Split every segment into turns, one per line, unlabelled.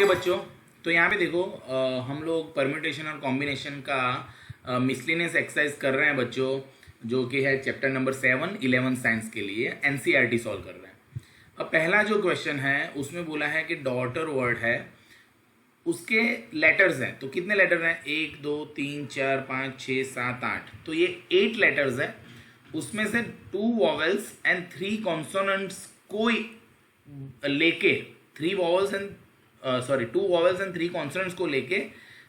Okay बच्चों, तो यहाँ पे देखो हम लोग परम्यूटेशन और कॉम्बिनेशन का मिसलिनियस एक्सरसाइज कर रहे हैं बच्चों, जो कि है चैप्टर नंबर 7 11 साइंस के लिए एनसीईआरटी सॉल्व कर रहे हैं। अब पहला जो क्वेश्चन है उसमें बोला है कि डॉटर वर्ड है, उसके लेटर्स हैं। तो कितने लेटर हैं? 1 2 3 4 5 6 7 8। तो ये 8 लेटर्स है, उसमें से 2 वॉवेल्स एंड 3 कॉन्सोनेंट्स को लेके 3 vowels and 2 vowels and 3 consonants को लेके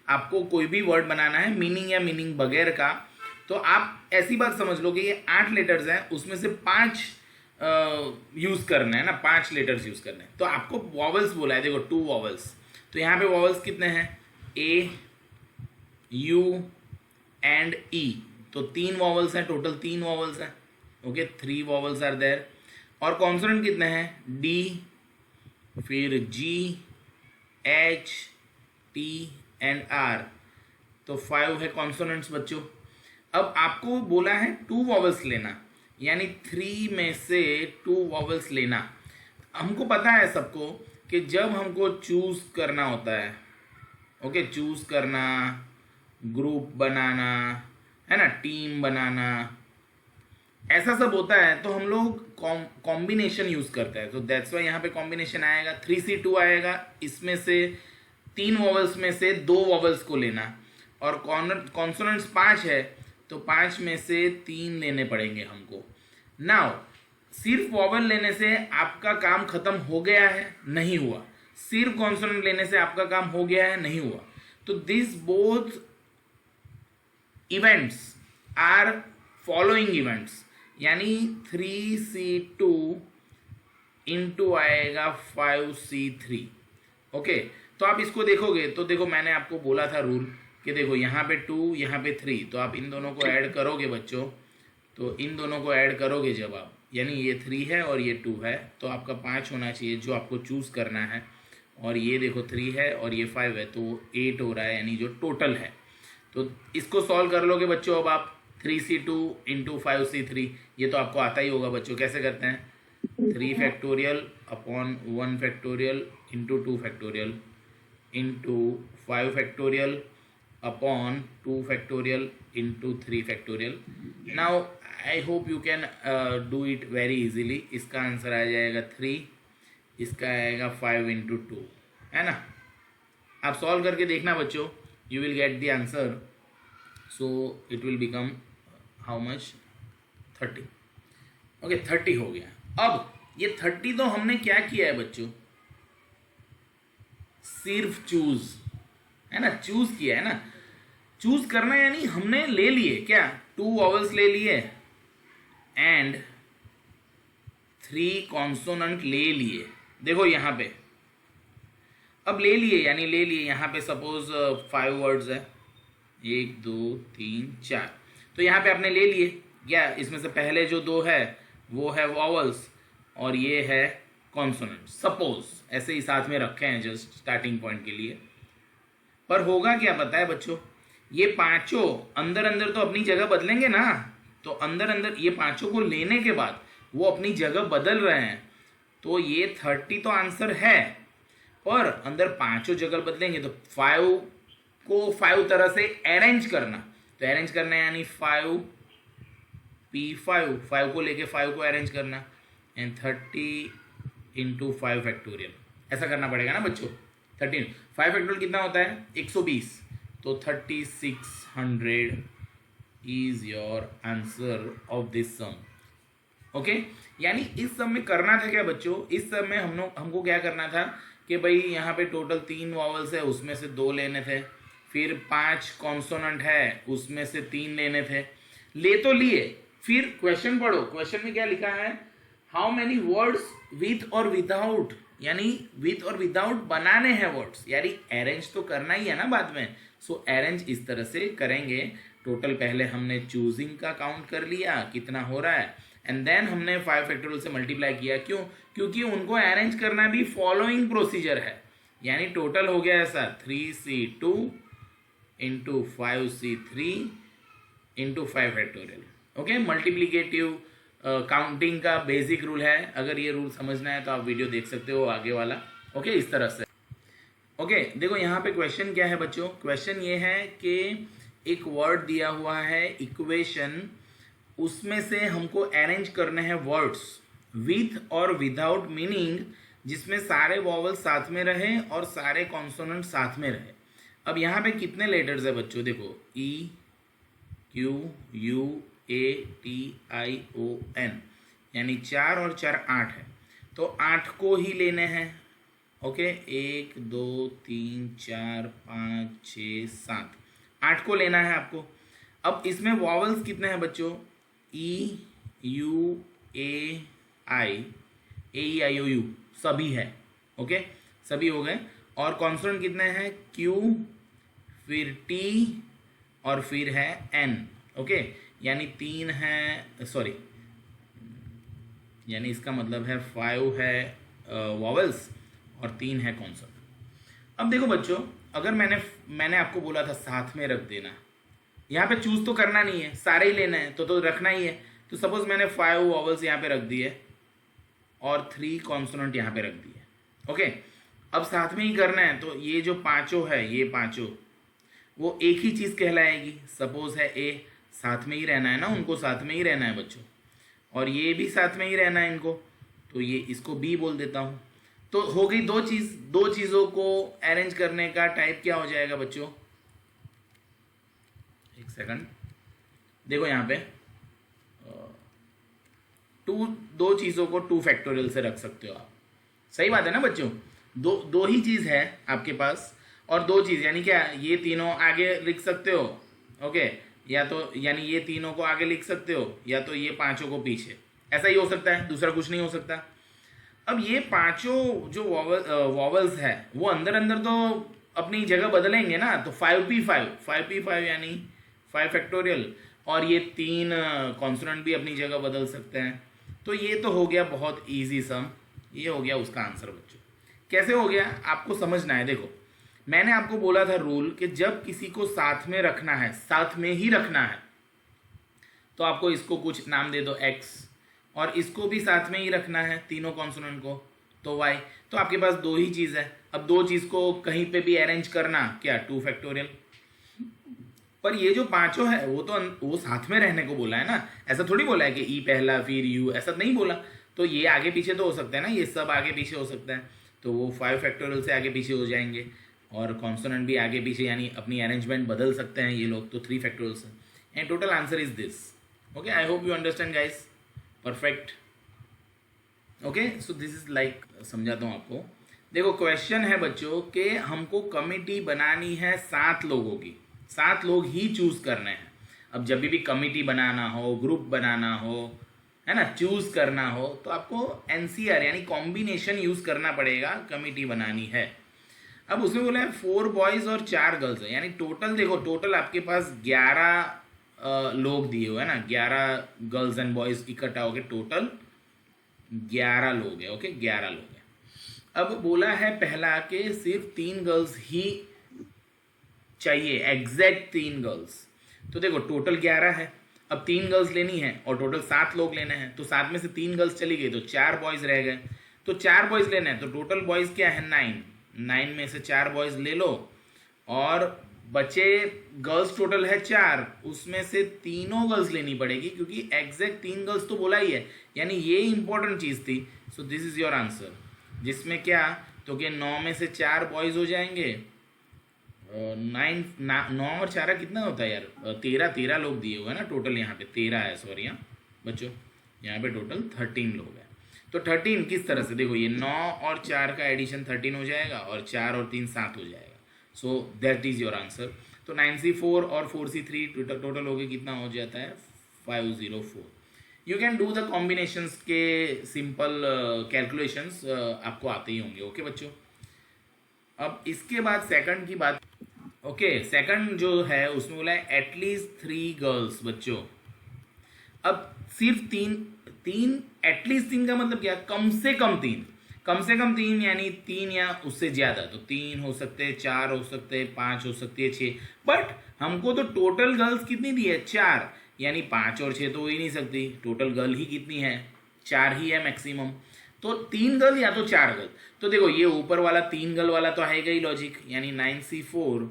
आपको कोई भी वर्ड बनाना है, मीनिंग या मीनिंग बगैर का। तो आप ऐसी बात समझ लो कि ये 8 लेटर्स हैं, उसमें से 5 यूज़ करना है ना, 5 लेटर्स यूज़ करने हैं। तो आपको वॉवेल्स बोला है, देखो 2 वॉवेल्स। तो यहाँ पे वॉवेल्स कितने हैं? A, U and E. तो 3 वॉवेल्स हैं, टोटल 3 वॉवेल्स हैं। Okay, 3 vowels are there. और कॉन्सोनेंट कितने हैं? डी, फिर G, H, T and R. तो 5 है कॉन्सोनेंट्स बच्चों। अब आपको बोला है 2 वॉवेल्स लेना, यानी 3 में से 2 वॉवेल्स लेना। हमको पता है सबको कि जब हमको चूज करना होता है, ओके, चूज करना, ग्रुप बनाना है ना, टीम बनाना, ऐसा सब होता है, तो हम लोग कॉम्बिनेशन यूज करते हैं। तो दैट्स वाई यहाँ पे कॉम्बिनेशन आएगा, 3C2 आएगा। इसमें से 3 वॉवेल्स में से 2 वॉवेल्स को लेना, और कॉन्सोनेंट्स 5 है, तो 5 में से 3 लेने पड़ेंगे हमको। नाउ सिर्फ वॉवेल लेने से आपका काम खत्म हो गया है? नहीं हुआ। सिर्फ कॉन्सोनेंट लेने से आपका काम हो गया है? नहीं हुआ। तो this both events are following events, यानी 3C2 इंटू आएगा 5C3। ओके, तो आप इसको देखोगे तो देखो, मैंने आपको बोला था रूल कि देखो यहाँ पे 2, यहाँ पे 3, तो आप इन दोनों को ऐड करोगे बच्चों। तो इन दोनों को ऐड करोगे जब आप, यानी ये 3 है और ये 2 है, तो आपका 5 होना चाहिए जो आपको चूज़ करना है। और ये देखो 3 है और ये 5 है, तो 8 हो रहा है, यानी जो टोटल है। तो इसको सॉल्व कर लोगे बच्चों अब आप, 3C2 इंटू 5C3। ये तो आपको आता ही होगा बच्चों, कैसे करते हैं? 3 factorial upon 1 factorial into 2 factorial into 5 factorial upon 2 factorial into 3 factorial. Now I hope you can do it very easily. इसका आंसर आ जाएगा 3, इसका आएगा 5 इंटू 2, है ना। आप सॉल्व करके देखना बच्चों, you will get the answer. So it will become how much? 30। Okay, 30 हो गया। अब ये 30 तो हमने क्या किया है बच्चों? सिर्फ चूज, है ना, चूज किया है ना। चूज करना यानी हमने ले लिए क्या? 2 वॉवेल्स ले लिए एंड 3 कॉन्सोनेंट ले लिए। देखो यहाँ पे अब ले लिए, यानी ले लिए। यहाँ पे सपोज 5 वर्ड्स है, 1 2 3 4। तो यहाँ पे आपने ले लिए क्या? इसमें से पहले जो 2 है वो है वॉवेल्स और ये है कॉन्सोनेंट। सपोज ऐसे ही साथ में रखे हैं जस्ट स्टार्टिंग पॉइंट के लिए। पर होगा क्या पता है बच्चों? ये पांचों अंदर अंदर तो अपनी जगह बदलेंगे ना। तो अंदर अंदर ये पांचों को लेने के बाद वो अपनी जगह बदल रहे हैं। तो ये 30 तो आंसर है, पर अंदर पांचों जगह बदलेंगे। तो 5 को 5 तरह से अरेंज करना। तो अरेंज करना यानी 5P5, 5 को लेके 5 को अरेंज करना, एंड 30 इंटू 5 फैक्टोरियल। ऐसा करना पड़ेगा ना बच्चों। 13 5 फैक्टोरियल कितना होता है? 120। तो 3600 is your answer of this sum. Okay, यानी इस सम में करना था क्या बच्चों? इस सम में हमको क्या करना था कि भाई यहाँ पे टोटल 3 वॉवल्स है, उसमें से 2 लेने थे। फिर 5 कॉन्सोनेंट है, उसमें से 3 लेने थे। ले तो लिए, फिर क्वेश्चन पढ़ो। क्वेश्चन में क्या लिखा है? हाउ मेनी वर्ड्स विथ और विदाउट, यानी विथ और विदाउट बनाने हैं वर्ड्स, यानी अरेंज तो करना ही है ना बाद में। सो अरेंज इस तरह से करेंगे। टोटल पहले हमने चूजिंग का काउंट कर लिया कितना हो रहा है, एंड देन हमने 5 फैक्टोरियल से मल्टीप्लाई किया। क्यों? क्योंकि उनको अरेंज करना भी फॉलोइंग प्रोसीजर है। यानी टोटल हो गया ऐसा 3C2 into 5C3 into 5 factorial. Okay, multiplicative counting का बेसिक रूल है। अगर ये रूल समझना है तो आप वीडियो देख सकते हो आगे वाला। ओके, इस तरह से। ओके देखो यहाँ पे क्वेश्चन क्या है बच्चों, क्वेश्चन ये है कि एक वर्ड दिया हुआ है इक्वेशन, उसमें से हमको अरेंज करने हैं वर्ड्स विथ और विदाउट मीनिंग, जिसमें सारे वॉवल साथ में रहे और सारे कॉन्सोनेंट साथ में रहे। अब यहाँ पे कितने लेटर्स है बच्चों, देखो E Q U A T I O N, यानी 4 और 4 8 है, तो 8 को ही लेने हैं। ओके 1 2 3 4 5 6 7, 8 को लेना है आपको। अब इसमें वॉवल्स कितने हैं बच्चों, E U A I O you सभी है। ओके सभी हो गए। और कॉन्सोनेंट कितने हैं, क्यू फिर टी और फिर है एन। ओके यानी 3 है, सॉरी यानी इसका मतलब है 5 है वॉवल्स और 3 है कॉन्सोनेंट। अब देखो बच्चों, अगर मैंने आपको बोला था साथ में रख देना, यहाँ पे चूज तो करना नहीं है, सारे ही लेना है तो रखना ही है। तो सपोज मैंने 5 वॉवल्स यहाँ पे रख दिए और 3 कॉन्सोनेंट यहाँ पे रख दिए। ओके अब साथ में ही करना है, तो ये जो पांचों है, ये पांचों वो एक ही चीज़ कहलाएगी। सपोज है ए, साथ में ही रहना है ना, उनको साथ में ही रहना है बच्चों, और ये भी साथ में ही रहना है इनको, तो ये इसको बी बोल देता हूँ। तो हो गई दो चीज़ों को अरेंज करने का टाइप क्या हो जाएगा बच्चों, एक सेकंड देखो यहाँ पे दो चीज़ों को 2 फैक्टोरियल से रख सकते हो आप। सही बात है ना बच्चों, दो ही चीज़ है आपके पास और 2 चीज़, यानी क्या, ये तीनों आगे लिख सकते हो। ओके या तो यानी ये तीनों को आगे लिख सकते हो, या तो ये पांचों को पीछे, ऐसा ही हो सकता है, दूसरा कुछ नहीं हो सकता। अब ये पांचों जो वॉवल्स है वो अंदर अंदर तो अपनी जगह बदलेंगे ना, तो 5p5 यानी 5 फैक्टोरियल, और ये 3 कॉन्सोनेंट भी अपनी जगह बदल सकते हैं। तो ये तो हो गया बहुत इजी सम, ये हो गया उसका आंसर बच्चों। कैसे हो गया आपको समझना है। देखो मैंने आपको बोला था रूल कि जब किसी को साथ में रखना है, साथ में ही रखना है, तो आपको इसको कुछ नाम दे दो x, और इसको भी साथ में ही रखना है तीनों कॉन्सोनेंट को, तो y। तो आपके पास 2 ही चीज़ है। अब 2 चीज़ को कहीं पे भी अरेंज करना, क्या 2 फैक्टोरियल। पर ये जो पांचों है वो साथ में रहने को बोला है ना, ऐसा थोड़ी बोला है कि ई पहला फिर यू, ऐसा नहीं बोला। तो ये आगे पीछे तो हो सकता है ना, ये सब आगे पीछे हो सकता है, तो वो 5 फैक्टोरियल से आगे पीछे हो जाएंगे, और कॉन्सोनेंट भी आगे पीछे, यानी अपनी अरेंजमेंट बदल सकते हैं ये लोग, तो 3 फैक्टोरियल से। And total answer is this. Okay I hope you understand guys, perfect. Okay so this is like, समझाता हूँ आपको। देखो क्वेश्चन है बच्चों कि हमको कमिटी बनानी है 7 लोगों की, 7 लोग ही चूज करने हैं। अब जब भी कमिटी बनाना हो, ग्रुप बनाना हो, है ना, चूज करना हो, तो आपको एनसीआर यानी कॉम्बिनेशन यूज करना पड़ेगा, कमिटी बनानी है। अब उसमें बोला है 4 बॉयज और 4 गर्ल्स है, यानी टोटल देखो, टोटल आपके पास 11 लोग दिए हुए हैं ना, 11 गर्ल्स एंड बॉयज इकट्ठा हो गए, टोटल 11 लोग है। ओके 11 लोग है। अब बोला है पहला कि सिर्फ 3 गर्ल्स ही चाहिए, एग्जैक्ट 3 गर्ल्स। तो देखो टोटल 11 है, अब 3 गर्ल्स लेनी है और टोटल 7 लोग लेने हैं, तो 7 में से 3 गर्ल्स चली गई तो 4 बॉयज रह गए, तो 4 बॉयज लेने हैं, तो टोटल बॉयज क्या है 9 में से 4 बॉयज ले लो, और बचे गर्ल्स टोटल है 4, उसमें से तीनों गर्ल्स लेनी पड़ेगी, क्योंकि एग्जैक्ट 3 गर्ल्स तो बोला ही है, यानी ये इंपॉर्टेंट चीज़ थी। सो दिस इज योर आंसर, जिसमें क्या, तो कि 9 में से 4 बॉयज हो जाएंगे, 9 और 4 कितना होता है यार, 13 लोग दिए हुए हैं ना टोटल, यहाँ पे 13 है, सॉरी हाँ बच्चों, यहाँ पे टोटल 13 लोग हैं। तो 13 किस तरह से, देखो ये 9 और 4 का एडिशन 13 हो जाएगा, और 4 और 3 7 हो जाएगा। So that is your answer. तो 9C4 और 4C3 टोटल हो गए, कितना हो जाता है 504। You can do the combinations के सिंपल कैलकुलेशंस आपको आते ही होंगे। ओके बच्चों, अब इसके बाद सेकंड की बात। ओके सेकंड जो है उसमें बोला है एटलीस्ट 3 गर्ल्स बच्चों। अब सिर्फ तीन एटलीस्ट 3 का मतलब क्या, कम से कम 3 यानी 3 या उससे ज़्यादा, तो 3 हो सकते हैं, 4 हो सकते हैं, 5 हो सकती है, 6, बट हमको तो टोटल गर्ल्स कितनी दी है 4, यानी 5 और 6 तो हो ही नहीं सकती, टोटल गर्ल ही कितनी है 4 ही है मैक्सिमम। तो 3 गर्ल या तो 4 गर्ल। तो देखो ये ऊपर वाला 3 गर्ल वाला तो आएगा ही लॉजिक, यानी 9C4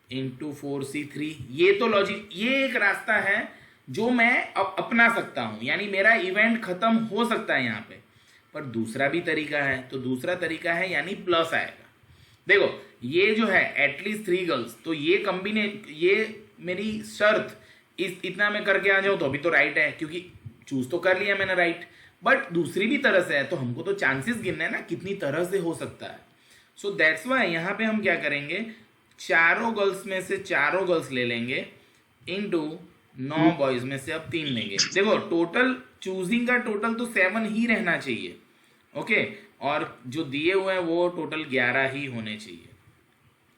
इंटू 4C3, ये तो लॉजिक, ये एक रास्ता है जो मैं अपना सकता हूं, यानी मेरा इवेंट खत्म हो सकता है यहाँ पे। पर दूसरा भी तरीका है, तो दूसरा तरीका है यानी प्लस आएगा। देखो ये जो है एटलीस्ट 3 गर्ल्स, तो ये ये मेरी शर्त इतना मैं करके आ जाऊं तो अभी तो राइट है, क्योंकि चूज तो कर लिया मैंने राइट। बट दूसरी भी तरह से है, तो हमको तो चांसेस गिनना है ना कितनी तरह से हो सकता है। सो दैट्स वाई यहाँ पे हम क्या करेंगे, चारों गर्ल्स में से चारों गर्ल्स ले लेंगे इनटू 9 बॉयज में से अब 3 लेंगे। देखो टोटल चूजिंग का टोटल तो 7 ही रहना चाहिए, ओके, और जो दिए हुए हैं वो टोटल 11 ही होने चाहिए,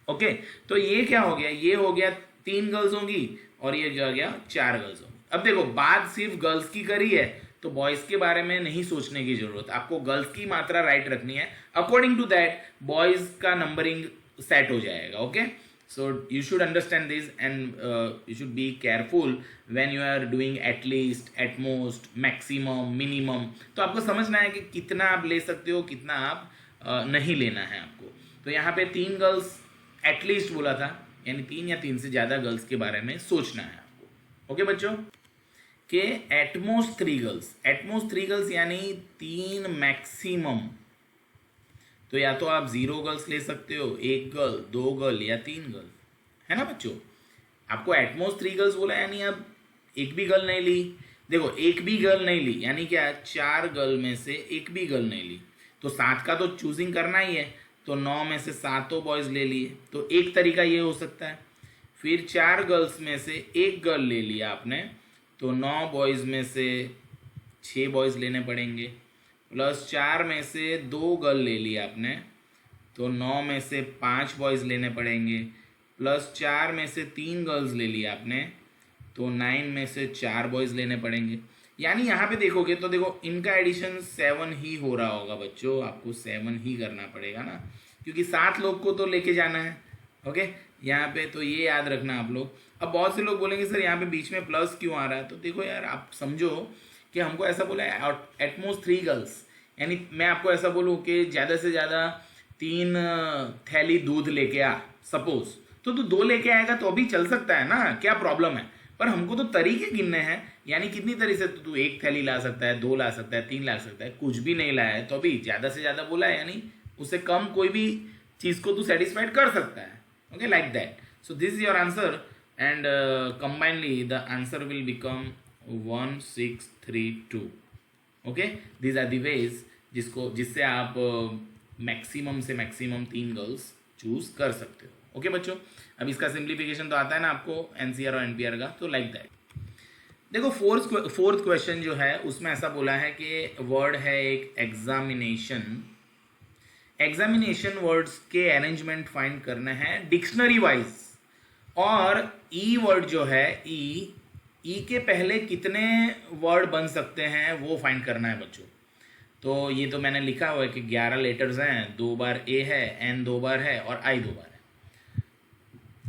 ओके। तो ये क्या हो गया, ये हो गया 3 गर्ल्स होंगी और ये जो आ गया 4 गर्ल्स होंगी। अब देखो बात सिर्फ गर्ल्स की करी है, तो बॉयज के बारे में नहीं सोचने की जरूरत, आपको गर्ल्स की मात्रा राइट रखनी है। अकॉर्डिंग टू दैट बॉयज का नंबरिंग सेट हो जाएगा, okay. So you should understand this and you should be careful when you are doing at least, at most, maximum, minimum. तो आपको समझना है कि कितना आप ले सकते हो, कितना आप नहीं लेना है आपको। तो यहाँ पे 3 गर्ल्स एटलीस्ट बोला था, यानी 3 या 3 से ज़्यादा गर्ल्स के बारे में सोचना है आपको, ओके बच्चों। के एटमोस्ट 3 गर्ल्स, एटमोस्ट 3 गर्ल्स यानी 3 मैक्सिमम। तो या तो आप 0 गर्ल्स ले सकते हो, 1 गर्ल, 2 गर्ल या 3 गर्ल, है ना बच्चों। आपको एटमोस्ट 3 गर्ल्स बोला यानी अब एक भी गर्ल नहीं ली। देखो एक भी गर्ल नहीं ली यानी क्या, 4 गर्ल में से एक भी गर्ल नहीं ली, तो 7 का तो चूजिंग करना ही है, तो 9 में से 7 बॉयज ले लिए। तो एक तरीका ये हो सकता है। फिर 4 गर्ल्स में से एक गर्ल ले लिया आपने, तो 9 बॉयज में से 6 बॉयज लेने पड़ेंगे, प्लस 4 में से 2 गर्ल ले लिया आपने, तो 9 में से 5 बॉयज लेने पड़ेंगे, प्लस 4 में से 3 गर्ल्स ले लिया आपने, तो 9 में से 4 बॉयज लेने पड़ेंगे। यानी यहाँ पे देखोगे तो देखो इनका एडिशन 7 ही हो रहा होगा बच्चों, आपको 7 ही करना पड़ेगा ना, क्योंकि 7 लोग को तो लेके जाना है, ओके। यहाँ पे तो ये याद रखना आप लोग। अब बहुत से लोग बोलेंगे सर यहाँ पे बीच में प्लस क्यों आ रहा है, तो देखो यार आप समझो कि हमको ऐसा बोला है एटमोस्ट 3 गर्ल्स, यानी मैं आपको ऐसा बोलूँ कि ज़्यादा से ज़्यादा 3 थैली दूध लेके आ, सपोज, तो तू 2 लेके आएगा तो अभी चल सकता है ना, क्या प्रॉब्लम है। पर हमको तो तरीके गिनने हैं, यानी कितनी तरीके से तू 1 थैली ला सकता है, 2 ला सकता है, 3 ला सकता है, कुछ भी नहीं लाया है तो अभी ज़्यादा से ज़्यादा बोला है, यानी उससे कम कोई भी चीज़ को तू सेटिस्फाइड कर सकता है, okay, like that. So this is your answer and combinedly the answer will become 1632, okay. These are the ways जिससे आप मैक्सिमम से मैक्सिमम 3 गर्ल्स चूज कर सकते हो, ओके बच्चों। अब इसका सिंप्लीफिकेशन तो आता है ना आपको एनसीआर और एनपीआर का, तो लाइक दैट। देखो फोर्थ क्वेश्चन जो है उसमें ऐसा बोला है कि वर्ड है एक एग्जामिनेशन, एग्जामिनेशन वर्ड्स के अरेंजमेंट फाइंड करना है डिक्शनरी वाइज, और ई वर्ड जो है ई के पहले कितने वर्ड बन सकते हैं वो फाइंड करना है बच्चों। तो ये तो मैंने लिखा हुआ है कि 11 लेटर्स हैं, 2 बार ए है, एन 2 बार है और आई 2 बार है।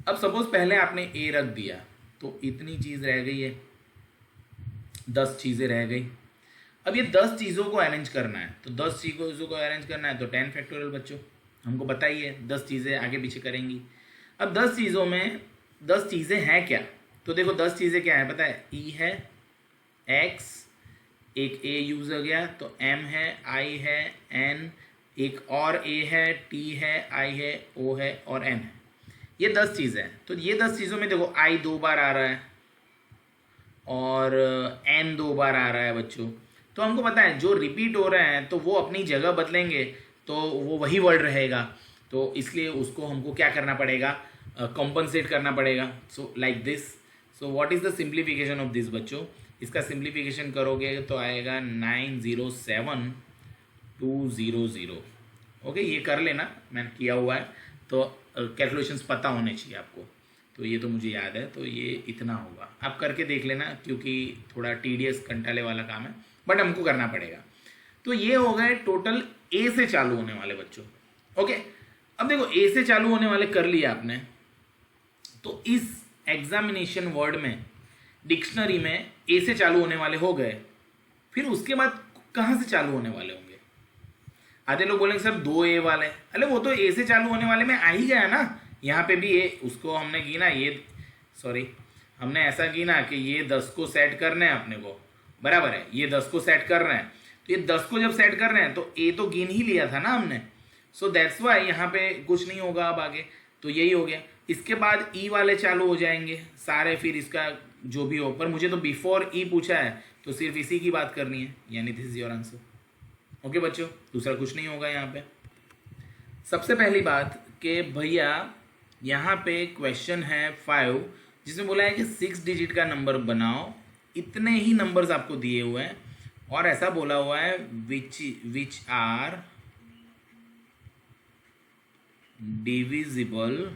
अब सपोज पहले आपने ए रख दिया तो इतनी चीज़ रह गई है, 10 चीज़ें रह गई। अब ये 10 चीज़ों को अरेंज करना है, तो 10 चीज़ों को अरेंज करना है तो 10 फैक्टोरियल बच्चों, हमको बताइए 10 चीज़ें आगे पीछे करेंगी। अब 10 चीज़ों में 10 चीज़ें हैं क्या, तो देखो 10 चीज़ें क्या है पता है, ई है, एक्स, एक ए यूज़ हो गया तो एम है, आई है, एन, एक और ए है, टी है, आई है, ओ है और एन है। ये 10 चीज़ें हैं। तो ये 10 चीज़ों में देखो आई 2 बार आ रहा है और एन 2 बार आ रहा है बच्चों। तो हमको पता है जो रिपीट हो रहे हैं तो वो अपनी जगह बदलेंगे तो वो वही वर्ड रहेगा, तो इसलिए उसको हमको क्या करना पड़ेगा, कॉम्पनसेट करना पड़ेगा। So like this. So what is the simplification of this बच्चों, इसका सिंप्लीफिकेशन करोगे तो आएगा 907200, ओके। ये कर लेना, मैंने किया हुआ है, तो कैलकुलेशंस पता होने चाहिए आपको, तो ये तो मुझे याद है, तो ये इतना होगा, आप करके देख लेना क्योंकि थोड़ा टीडियस कंटाले वाला काम है बट हमको करना पड़ेगा। तो ये हो गए टोटल ए से चालू होने वाले बच्चों, ओके। अब देखो ए से चालू होने वाले कर लिया आपने, तो इस एग्जामिनेशन वर्ड में डिक्शनरी में ए से चालू होने वाले हो गए, फिर उसके बाद कहाँ से चालू होने वाले होंगे, आधे लोग बोलेंगे सर 2A वाले, अरे वो तो A से चालू होने वाले में आ ही गया ना, यहाँ पे भी A, उसको हमने की ना ये, सॉरी हमने ऐसा की ना कि ये 10 को सेट करना है अपने को, बराबर है, ये 10 को सेट कर रहे हैं, तो ये 10 को जब सेट कर रहे हैं तो A तो गिन ही लिया था ना हमने, सो दैट्स वाई यहाँ पे कुछ नहीं होगा अब आगे, तो यही हो गया। इसके बाद E वाले चालू हो जाएंगे सारे, फिर इसका जो भी हो, पर मुझे तो बिफोर E पूछा है तो सिर्फ इसी की बात करनी है, यानी this is your answer. Okay बच्चों, दूसरा कुछ नहीं होगा यहाँ पे। सबसे पहली बात कि भैया यहाँ पे क्वेश्चन है 5, जिसमें बोला है कि 6 डिजिट का नंबर बनाओ, इतने ही नंबर्स आपको दिए हुए हैं, और ऐसा बोला हुआ है विच आर डिविजिबल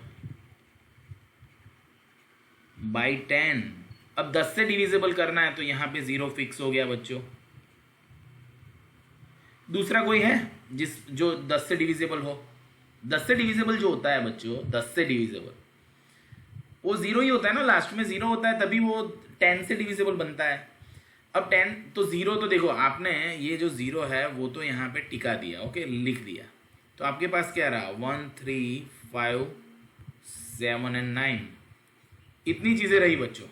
बाई 10। अब 10 से डिविजिबल करना है तो यहाँ पे 0 फिक्स हो गया बच्चों। दूसरा कोई है जो 10 से डिविजिबल हो? 10 से डिविजिबल जो होता है बच्चों, 10 से डिविजिबल वो 0 ही होता है ना, लास्ट में 0 होता है, तभी वो 10 से डिविजिबल बनता है। अब 10 तो 0, तो देखो आपने ये जो 0 है वो तो यहाँ पे टिका दिया, ओके, लिख दिया, तो आपके पास क्या रहा 1 3 5 7 एंड 9, इतनी चीज़ें रही बच्चों।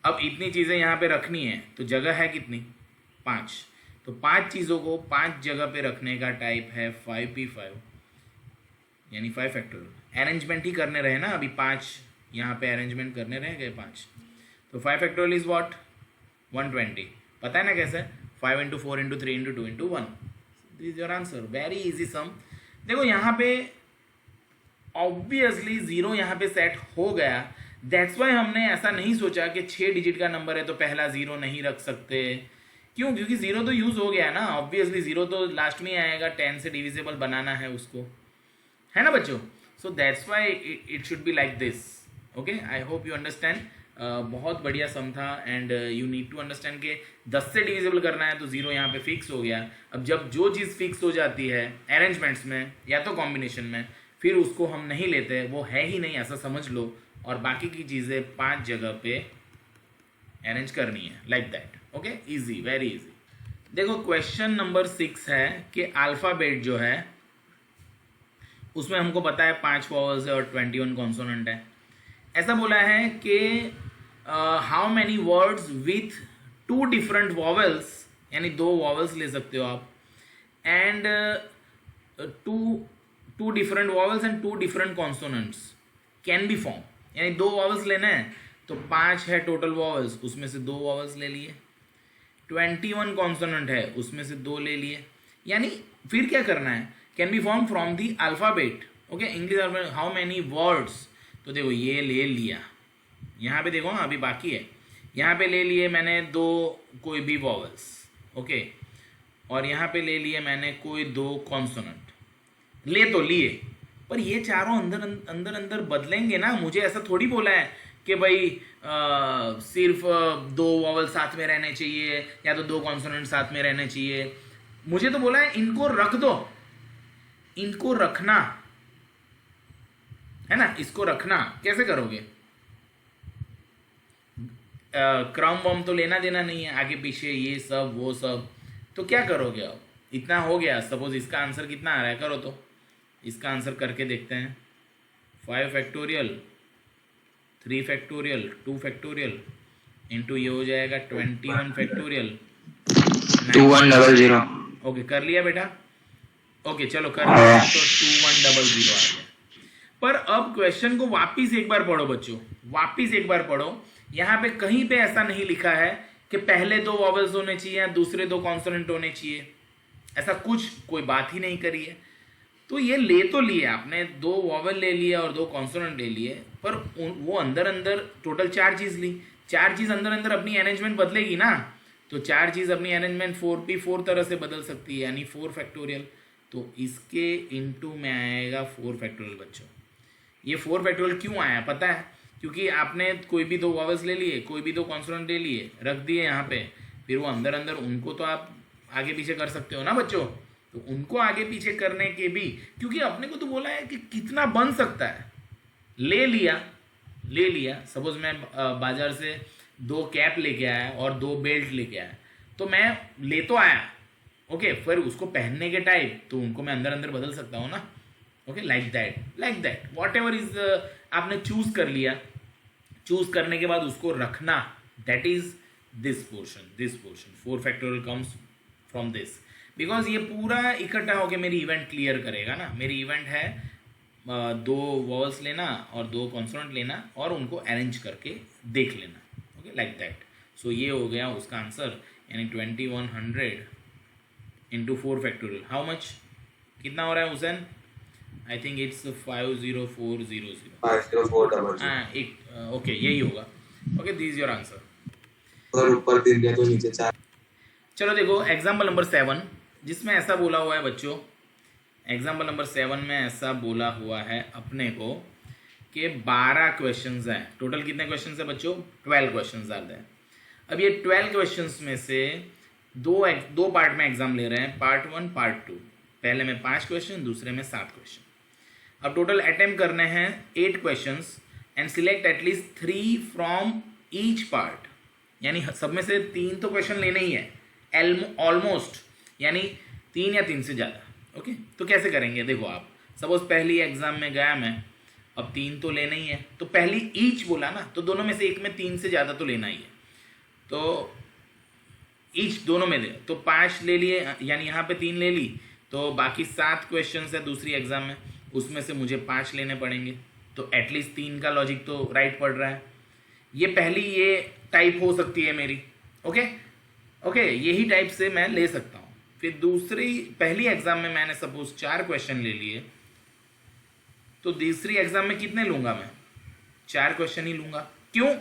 अब इतनी चीज़ें यहाँ पे रखनी है तो जगह है कितनी, 5, तो 5 चीज़ों को 5 जगह पे रखने का टाइप है 5p5, यानी 5 फैक्टोरियल। अरेंजमेंट ही करने रहे ना अभी, 5 यहाँ पे अरेंजमेंट करने रहे गए 5, तो 5 फैक्टोरियल इज व्हाट 120। पता है ना कैसे, 5 × 4 × 3 × 2 × 1, this is your answer, very easy sum. देखो यहाँ पे ऑब्वियसली 0 यहाँ पे सेट हो गया, दैट्स वाई हमने ऐसा नहीं सोचा कि 6 डिजिट का नंबर है तो पहला 0 नहीं रख सकते। क्यों? क्योंकि 0 तो यूज हो गया ना, ऑब्वियसली 0 तो लास्ट में आएगा, 10 से डिविजिबल बनाना है उसको, है ना बच्चों। So that's why it should be like this. Okay, I hope you understand. बहुत बढ़िया सम था, and you need to understand कि 10 से डिविजिबल करना है तो 0 यहाँ पे फिक्स हो गया। अब जब जो चीज़ फिक्स हो जाती है अरेंजमेंट्स में या तो कॉम्बिनेशन में, फिर उसको हम नहीं लेते, वो है ही नहीं ऐसा समझ लो, और बाकी की चीज़ें 5 जगह पे अरेंज करनी है, like that. Okay, easy, very easy. देखो क्वेश्चन नंबर 6 है कि अल्फ़ाबेट जो है उसमें हमको पता है 5 वॉवल्स है और 21 कॉन्सोनेंट है। ऐसा बोला है कि how many words with 2 different vowels, यानी 2 वॉवल्स ले सकते हो आप, and 2 different vowels and 2 different consonants can be form, यानी 2 वॉवल्स लेना है तो 5 है टोटल वॉवल्स, उसमें से 2 वॉवल्स ले लिए, 21 कॉन्सोनेंट है उसमें से 2 ले लिए, यानी फिर क्या करना है, can be form from the alphabet. Okay, English how many words, तो देखो ये ले लिया, यहाँ पे देखो अभी बाकी है, यहाँ पे ले लिए मैंने 2 कोई भी वॉवल्स, ओके, और यहाँ पे ले लिए मैंने कोई 2 कॉन्सोनेंट, ले तो लिए, पर ये चारों अंदर अंदर बदलेंगे ना। मुझे ऐसा थोड़ी बोला है कि भाई सिर्फ 2 वॉवल साथ में रहने चाहिए या तो 2 कॉन्सोनेंट साथ में रहने चाहिए। मुझे तो बोला है इनको रख दो, इनको रखना है ना, इसको रखना कैसे करोगे? क्रम वम तो लेना देना नहीं है, आगे पीछे ये सब वो सब, तो क्या करोगे? अब इतना हो गया, सपोज इसका आंसर कितना आ रहा है, करो तो इसका आंसर करके देखते हैं। 5 फैक्टोरियल 3 फैक्टोरियल 2 फैक्टोरियल इंटू ये हो जाएगा 21 फैक्टोरियल
2100।
ओके, कर लिया बेटा? ओके चलो कर लिया, तो 2100 आ गया। पर अब क्वेश्चन को वापिस एक बार पढ़ो बच्चों, वापिस एक बार पढ़ो। यहाँ पे कहीं पे ऐसा नहीं लिखा है कि पहले 2 वॉवल्स होने चाहिए या दूसरे 2 कॉन्सोनेंट होने चाहिए, ऐसा कुछ कोई बात ही नहीं करी है। तो ये ले तो लिए आपने, 2 वॉवल ले लिए और 2 कॉन्सोनेंट ले लिए, पर वो अंदर अंदर टोटल 4 चीज़ ली, 4 चीज़ अंदर अंदर अपनी अरेंजमेंट बदलेगी ना, तो 4 चीज़ अपनी अरेंजमेंट 4p4 तरह से बदल सकती है, यानी 4 फैक्टोरियल, तो इसके इनटू में आएगा 4 फैक्टोरियल बच्चों। ये 4 फैक्टोरियल क्यों आया पता है? क्योंकि आपने कोई भी 2 वॉवल्स ले लिए, कोई भी 2 कॉन्सोनेंट ले लिए, रख दिए यहाँ पे, फिर वो अंदर अंदर उनको तो आप आगे पीछे कर सकते हो ना बच्चों, तो उनको आगे पीछे करने के भी, क्योंकि अपने को तो बोला है कि कितना बन सकता है, ले लिया। सपोज मैं बाजार से 2 कैप लेके आया और 2 बेल्ट लेके आया, तो मैं ले तो आया, ओके फिर उसको पहनने के टाइप तो उनको मैं अंदर अंदर बदल सकता हूँ ना. Okay like that what ever is आपने चूज कर लिया. चूज करने के बाद उसको रखना, that is this portion 4 factorial comes from this. Because ये पूरा इकट्ठा होकर मेरी इवेंट क्लियर करेगा ना. मेरी इवेंट है 2 वॉवल्स लेना और 2 कॉन्सोनेंट लेना और उनको अरेंज करके देख लेना. Okay like that. सो ये हो गया उसका आंसर, यानी 2100 इंटू 4 फैक्टोरियल. हाउ मच, कितना हो रहा है हुसैन? I think it's 50400.
50400.
हाँ एक ओके यही होगा. Okay this your answer.
अगर ऊपर 3 दिया तो नीचे 4.
चलो देखो एग्जाम्पल नंबर 7 जिसमें ऐसा बोला हुआ है बच्चों. एग्जाम्पल नंबर 7 में ऐसा बोला हुआ है अपने को कि 12 क्वेश्चंस हैं. टोटल कितने क्वेश्चंस हैं बच्चों? 12 क्वेश्चंस आते हैं. अब ये 12 क्वेश्चंस में से दो पार्ट में एग्जाम ले रहे हैं, पार्ट 1 पार्ट 2. पहले में 5 क्वेश्चन, दूसरे में 7 क्वेश्चन. अब टोटल अटेम्प्ट करने हैं 8 questions and select at least 3 from each part. यानी सब में से 3 तो क्वेश्चन लेने ही है ऑलमोस्ट, यानी 3 या 3 से ज़्यादा. ओके तो कैसे करेंगे देखो आप. सपोज पहली एग्जाम में गया मैं, अब 3 तो लेना ही है, तो पहली ईच बोला ना, तो दोनों में से एक में 3 से ज़्यादा तो लेना ही है. तो ईच दोनों में दे तो 5 ले लिए, यानी यहाँ पे 3 ले ली, तो बाकी 7 क्वेश्चन है दूसरी एग्जाम में, उसमें से मुझे 5 लेने पड़ेंगे. तो एटलीस्ट 3 का लॉजिक तो राइट पड़ रहा है. ये पहली ये टाइप हो सकती है मेरी. ओके यही टाइप से मैं ले सकता हूँ. फिर दूसरी पहली एग्जाम में मैंने सपोज 4 क्वेश्चन ले लिए, तो दूसरी एग्जाम में कितने लूँगा मैं? 4 क्वेश्चन ही लूँगा. क्यों?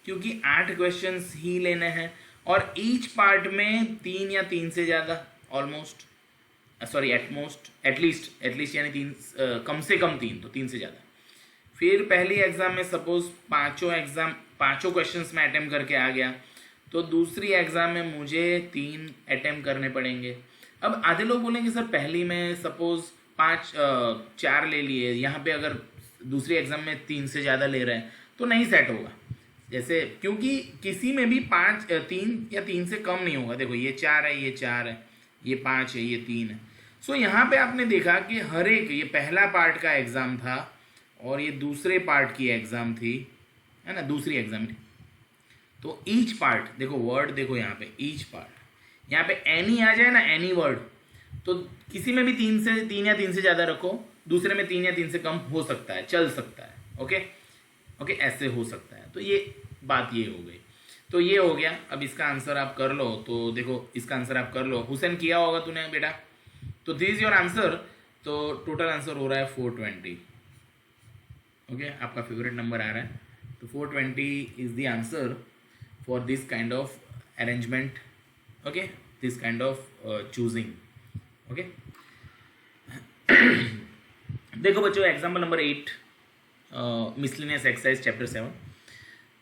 क्योंकि 8 क्वेश्चंस ही लेने हैं और ईच पार्ट में 3 या 3 से ज़्यादा ऑलमोस्ट, सॉरी एटलीस्ट यानी 3, कम से कम 3, तो 3 से ज़्यादा. फिर पहली एग्ज़ाम में सपोज पाँचों क्वेश्चंस में अटेम्प्ट करके आ गया, तो दूसरी एग्ज़ाम में मुझे 3 अटेम्प्ट करने पड़ेंगे. अब आधे लोग बोलेंगे सर पहली में सपोज 4 ले लिए, यहाँ पे अगर दूसरी एग्ज़ाम में 3 से ज़्यादा ले रहे हैं तो नहीं सेट होगा. जैसे क्योंकि किसी में भी 3 या 3 से कम नहीं होगा. देखो ये 4 है, ये 4 है, ये 5 है, ये 3 है. सो यहाँ पे आपने देखा कि हर एक, ये पहला पार्ट का एग्ज़ाम था और ये दूसरे पार्ट की एग्ज़ाम थी, है ना, दूसरी एग्ज़ाम थी. तो ईच पार्ट देखो, वर्ड देखो यहाँ पे ईच पार्ट, यहाँ पे एनी आ जाए ना, एनी वर्ड, तो किसी में भी 3 या 3 से ज़्यादा रखो, दूसरे में 3 या 3 से कम हो सकता है, चल सकता है. ओके ऐसे हो सकता है. तो ये बात ये हो गई. तो ये हो गया. अब इसका आंसर आप कर लो. तो देखो इसका आंसर आप कर लो. हुसैन किया होगा तूने बेटा. तो दिस इज योर आंसर. तो टोटल आंसर हो रहा है 420. ओके आपका फेवरेट नंबर आ रहा है. तो 420 is the answer for this kind of arrangement. Okay this kind of choosing. Okay देखो बच्चों example number 8 miscellaneous exercise chapter 7.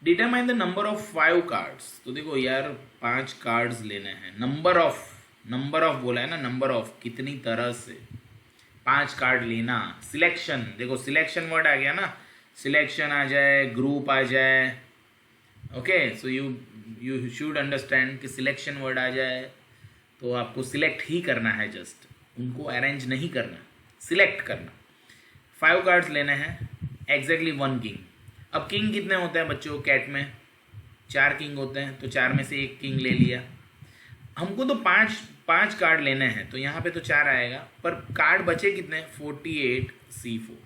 Determine the number of 5 cards. तो देखो यार 5 कार्ड्स लेने हैं. नंबर ऑफ बोला है ना, नंबर ऑफ कितनी तरह से 5 कार्ड लेना. सिलेक्शन देखो, सिलेक्शन वर्ड आ गया ना, सिलेक्शन आ जाए, ग्रुप आ जाए. Okay so you should understand कि सिलेक्शन वर्ड आ जाए तो आपको सिलेक्ट ही करना है, जस्ट उनको अरेंज नहीं करना, सिलेक्ट करना. 5 कार्ड्स लेने हैं, एग्जैक्टली 1 किंग. अब किंग कितने होते हैं बच्चों? कैट में 4 किंग होते हैं, तो 4 में से 1 किंग ले लिया. हमको तो 5 कार्ड लेने हैं, तो यहाँ पे तो 4 आएगा, पर कार्ड बचे कितने? 48 C4.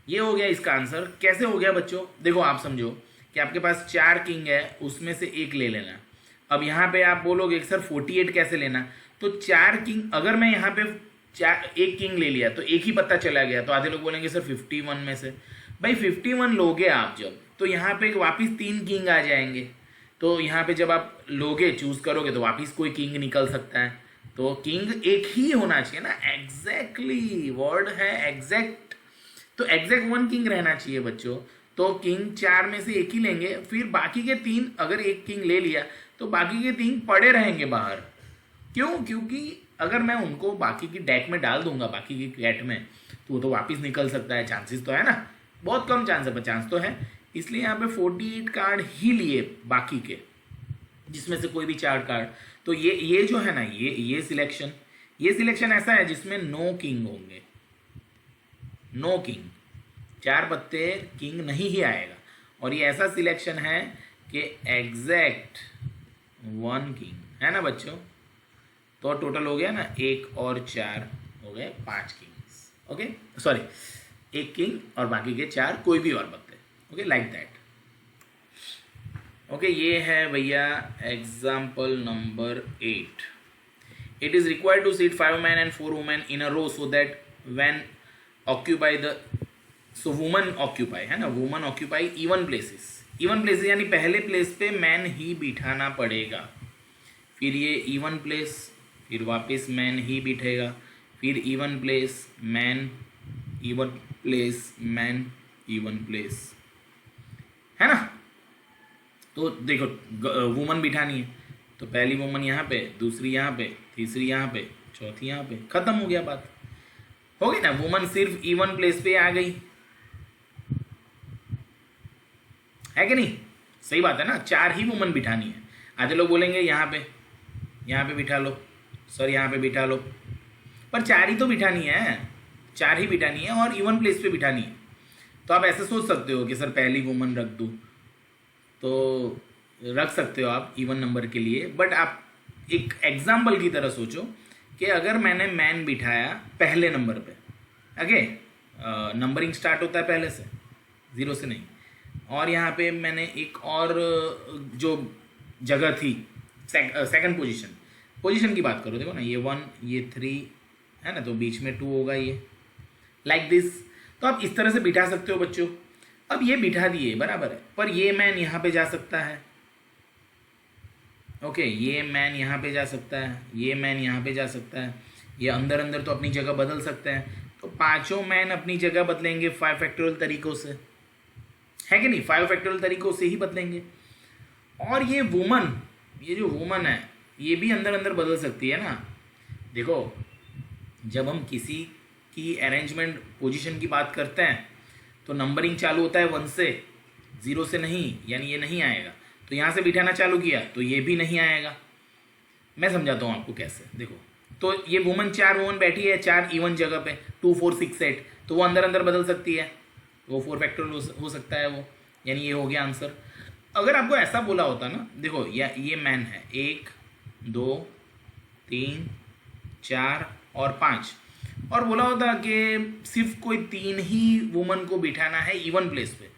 ये हो गया इसका आंसर. कैसे हो गया बच्चों? देखो आप समझो कि आपके पास 4 किंग है, उसमें से 1 ले लेना. अब यहाँ पे आप बोलोगे सर 48 कैसे लेना? तो 4 किंग, अगर मैं यहाँ पे 1 किंग ले लिया तो 1 ही पत्ता चला गया, तो आधे लोग बोलेंगे सर 51 में से. भाई 51 लोगे आप जब, तो यहाँ पे वापिस 3 किंग आ जाएंगे. तो यहाँ पे जब आप लोगे, चूज करोगे, तो वापिस कोई किंग निकल सकता है. तो किंग 1 ही होना चाहिए ना. एग्जैक्टली वर्ड है एग्जैक्ट. तो एग्जैक्ट 1 किंग रहना चाहिए बच्चों. तो किंग 4 में से 1 ही लेंगे, फिर बाकी के 3, अगर 1 किंग ले लिया तो बाकी के 3 पड़े रहेंगे बाहर. क्यों? क्योंकि अगर मैं उनको बाकी की डेक में डाल दूंगा, बाकी की कैट में, तो वो तो वापिस निकल सकता है. चांसेस तो है ना, बहुत कम चांस है पर चांस तो है. इसलिए यहाँ पे 48 कार्ड ही लिए बाकी के, जिसमें से कोई भी 4 कार्ड. तो ये जो है ना, ये सिलेक्शन ऐसा है जिसमें नो किंग होंगे, नो किंग, 4 पत्ते किंग नहीं ही आएगा। और ये ऐसा सिलेक्शन है कि एग्जैक्ट 1 किंग है ना बच्चों। तो टोटल हो गया ना 1 और 4 हो गए 5 किंग्स। ओके सॉरी, 1 किंग और बाकी के 4 कोई भी और पत्ते। Okay like that. ओके ये है भैया example number 8। It is required to seat 5 men and 4 women in a row so that when occupy the so women occupy है ना, women occupy even places यानी पहले प्लेस पे मैन ही बिठाना पड़ेगा, फिर ये इवन प्लेस, फिर वापस मैन ही बिठेगा, फिर even place man, even place man, even place, है ना। तो देखो वुमन बिठानी है तो पहली वुमन यहाँ पे, दूसरी यहाँ पे, तीसरी यहाँ पे, चौथी यहाँ पे, खत्म हो गया बात, हो गई ना। वुमन सिर्फ इवन प्लेस पे आ गई, है कि नहीं, सही बात है ना। 4 ही वुमन बिठानी है। आधे लोग बोलेंगे यहाँ पे बिठा लो सर, यहाँ पे बिठा लो, पर 4 ही तो बिठानी है, 4 ही बिठानी है और इवन प्लेस पे बिठानी है। तो आप ऐसे सोच सकते हो कि सर पहली वुमन रख दूँ, तो रख सकते हो आप इवन नंबर के लिए, बट आप एक एग्जाम्पल की तरह सोचो कि अगर मैंने मैन बिठाया पहले नंबर पे, ओके, नंबरिंग स्टार्ट होता है पहले से, 0 से नहीं, और यहाँ पे मैंने एक और जो जगह थी सेकंड पोजीशन की बात करो, देखो ना ये 1 ये 3 है ना, तो बीच में 2 होगा ये, लाइक दिस। तो आप इस तरह से बिठा सकते हो बच्चों। अब ये बिठा दिए बराबर है, पर ये मैन यहाँ पे जा सकता है, ओके, ये मैन यहाँ पे जा सकता है, ये मैन यहाँ पे जा सकता है, ये अंदर तो अपनी जगह बदल सकते हैं। तो 5 मैन अपनी जगह बदलेंगे 5 फैक्टोरियल तरीकों से, है कि नहीं, 5 फैक्टोरियल तरीकों से ही बदलेंगे। और ये वुमन, ये जो वुमन है ये भी अंदर बदल सकती है ना। देखो जब हम किसी की अरेंजमेंट पोजीशन की बात करते हैं तो नंबरिंग चालू होता है 1 से, 0 से नहीं, यानी ये नहीं आएगा। तो यहाँ से बिठाना चालू किया तो ये भी नहीं आएगा। मैं समझाता हूँ आपको कैसे, देखो। तो ये वुमन 4 वुमन बैठी है 4 इवन जगह पे, 2 4 6 8, तो वो अंदर बदल सकती है, वो 4 फैक्टोरियल हो सकता है वो, यानी ये हो गया आंसर। अगर आपको ऐसा बोला होता ना, देखो ये मैन है 1 2 3 4 और 5, और बोला होता कि सिर्फ कोई 3 ही वुमन को बिठाना है इवन प्लेस पे,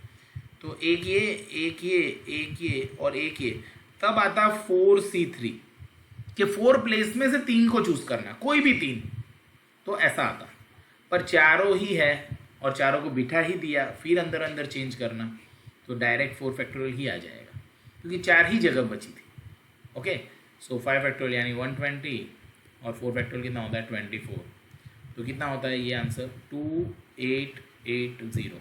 तो एक ये और एक ये, तब आता 4C3 कि 4 प्लेस में से 3 को चूज करना, कोई भी 3, तो ऐसा आता। पर चारों ही है और चारों को बिठा ही दिया, फिर अंदर चेंज करना, तो डायरेक्ट 4 फैक्टोरियल ही आ जाएगा, क्योंकि 4 ही जगह बची थी। ओके, सो 5 फैक्टोरियल यानी 120 और 4 फैक्टोरियल कितना होता है 24, तो कितना होता है ये answer 2880।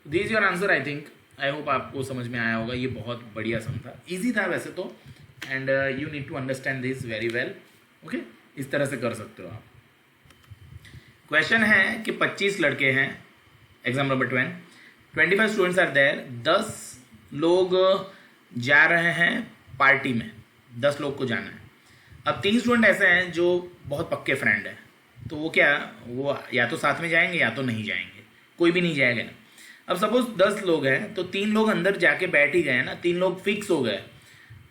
This your answer. I think, I hope आपको समझ में आया होगा। ये बहुत बढ़िया सम था, ईजी था वैसे तो, and you need to understand this very well. Okay, इस तरह से कर सकते हो आप। क्वेश्चन है कि 25 लड़के हैं, exam number 10, 25 students are there, 10 लोग जा रहे हैं पार्टी में, 10 लोग को जाना है। अब 3 स्टूडेंट ऐसे हैं जो बहुत पक्के फ्रेंड हैं, तो वो क्या, वो या तो साथ में जाएंगे या तो नहीं जाएंगे, कोई भी नहीं जाएगा ना। अब सपोज 10 लोग हैं तो 3 लोग अंदर जाके बैठ ही गए ना, 3 लोग फिक्स हो गए,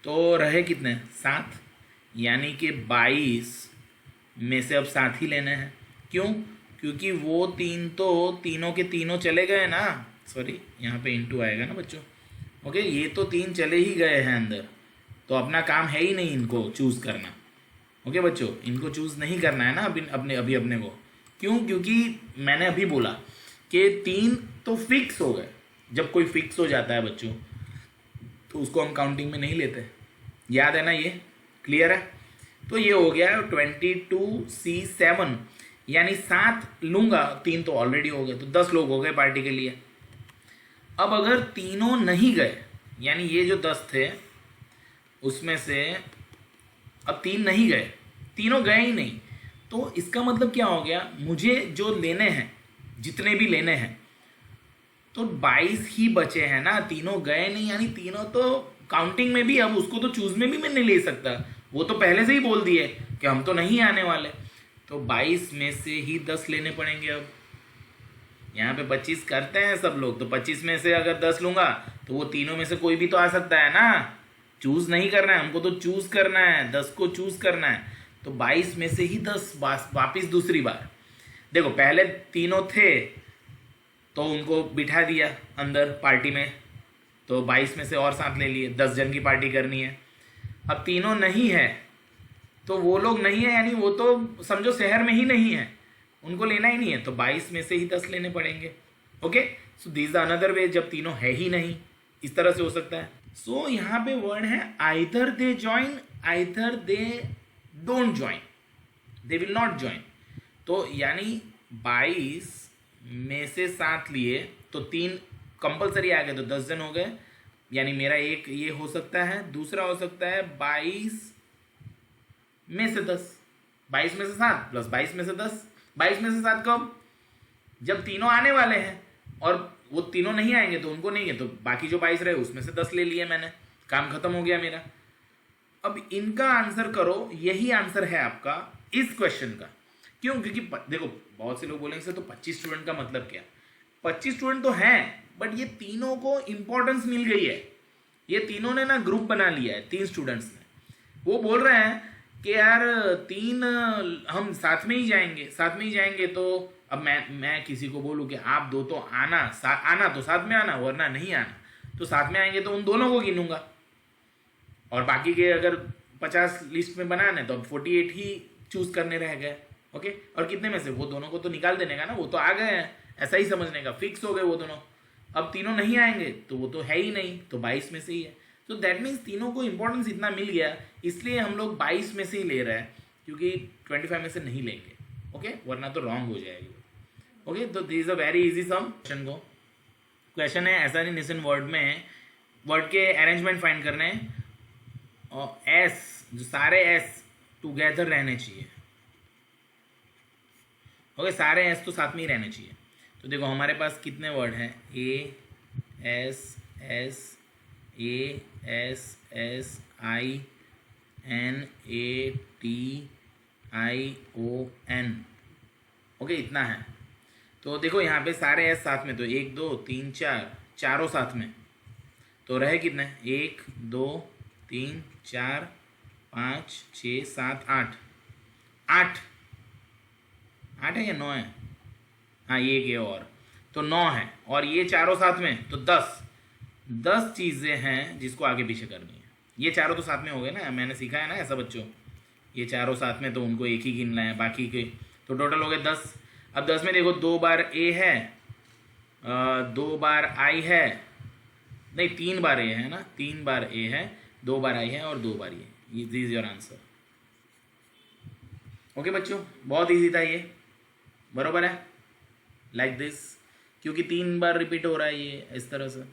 तो रहे कितने 7, यानी कि 22 में से अब 7 ही लेने हैं। क्यों? क्योंकि वो 3 तो तीनों के तीनों चले गए ना, सॉरी यहाँ पे इनटू आएगा ना बच्चों। ओके, ये तो 3 चले ही गए हैं अंदर, तो अपना काम है ही नहीं इनको चूज करना। ओके बच्चों, इनको चूज नहीं करना है ना अभी अपने को। क्यों? क्योंकि मैंने अभी बोला कि 3 तो फिक्स हो गए। जब कोई फिक्स हो जाता है बच्चों तो उसको हम काउंटिंग में नहीं लेते, याद है ना, ये क्लियर है। तो ये हो गया 22C7, यानी 7 लूंगा, 3 तो ऑलरेडी हो गए, तो 10 लोग हो गए पार्टी के लिए। अब अगर तीनों नहीं गए, यानी ये जो 10 थे उसमें से अब 3 नहीं गए, तीनों गए ही नहीं, तो इसका मतलब क्या हो गया, मुझे जो लेने हैं, जितने भी लेने हैं, तो 22 ही बचे हैं ना, तीनों गए नहीं, यानी तीनों तो काउंटिंग में भी, अब उसको तो चूज में भी मैं नहीं ले सकता, वो तो पहले से ही बोल दिए कि हम तो नहीं आने वाले, तो 22 में से ही 10 लेने पड़ेंगे। अब यहाँ पे 25 करते हैं सब लोग, तो 25 में से अगर 10 लूंगा तो वो तीनों में से कोई भी तो आ सकता है ना। चूज नहीं करना है हमको, तो चूज करना है, 10 को चूज करना है। तो 22 में से ही 10 वापिस दूसरी बार। देखो पहले तीनों थे तो उनको बिठा दिया अंदर पार्टी में, तो 22 में से और 7 ले लिए, 10 जन की पार्टी करनी है। अब तीनों नहीं है तो वो लोग नहीं है, यानी वो तो समझो शहर में ही नहीं है, उनको लेना ही नहीं है, तो 22 में से ही 10 लेने पड़ेंगे। Okay, so this the another way, जब तीनों है ही नहीं, इस तरह से हो सकता है। सो यहाँ पे वर्ड है either they join either they don't join, they will not join. तो यानी 22 में से 7 लिए तो 3 कंपलसरी आ गए, तो 10 जन हो गए। यानी मेरा एक ये हो सकता है, दूसरा हो सकता है 22 में से 10, 22 में से 7 प्लस 22 में से 10। 22 में से 7 कब? जब तीनों आने वाले हैं, और वो तीनों नहीं आएंगे तो उनको नहीं है, तो बाकी जो 22 रहे उसमें से 10 ले लिए मैंने, काम खत्म हो गया मेरा। अब इनका आंसर करो, यही आंसर है आपका इस क्वेश्चन का। क्यों? क्योंकि देखो बहुत से लोग बोलेंगे सर तो 25 स्टूडेंट का मतलब क्या? 25 स्टूडेंट तो हैं, बट ये तीनों को इंपॉर्टेंस मिल गई है। ये तीनों ने ना ग्रुप बना लिया है, 3 स्टूडेंट्स ने। वो बोल रहे हैं कि यार 3 हम साथ में ही जाएंगे, साथ में ही जाएंगे। तो अब मैं किसी को बोलूँ कि आप 2 तो आना, आना तो साथ में आना, वरना नहीं आना। तो साथ में आएंगे तो उन दोनों को गिनूंगा, और बाकी के अगर 50 लिस्ट में बनाने तो अब 48 ही चूज करने रह गए। ओके, और कितने में से? वो दोनों को तो निकाल देने का ना, वो तो आ गए हैं, ऐसा ही समझने का, फिक्स हो गए वो दोनों। अब तीनों नहीं आएंगे तो वो तो है ही नहीं, तो 22 में से ही है। तो दैट मीन्स तीनों को इंपॉर्टेंस इतना मिल गया, इसलिए हम लोग 22 में से ही ले रहे हैं, क्योंकि 25 में से नहीं लेंगे। ओके, वरना तो रॉन्ग हो जाएगी। ओके, तो this is a very easy sum. Question को क्वेश्चन है एसर्टेनेशन वर्ड में वर्ड के अरेंजमेंट फाइंड करने हैं, और एस जो सारे एस टुगेदर रहने चाहिए। ओके, सारे एस तो साथ में ही रहने चाहिए। तो देखो हमारे पास कितने वर्ड हैं? A S S A S S I N A T I O N. Okay, इतना है। तो देखो यहाँ पे सारे एस साथ में, तो 1 2 3 4 चारों साथ में, तो रहे कितने? 1 2 3 4 5 6 7 8 8 है या 9 है? हाँ, ये एक और, तो 9 है, और ये चारों साथ में तो 10 चीज़ें हैं जिसको आगे पीछे करनी है। ये चारों तो साथ में हो गए ना, मैंने सीखा है ना ऐसा बच्चों। ये चारों साथ में तो उनको एक ही गिनना है, बाकी के तो टोटल हो गए 10। अब 10 में देखो 2 बार ए है, 2 बार आई है, नहीं 3 बार ए है ना, 3 बार ए है, 2 बार आई है और 2 बार ये। This is your answer. Okay बच्चों, बहुत इजी था ये, बरोबर है, लाइक दिस, क्योंकि 3 बार रिपीट हो रहा है ये इस तरह से।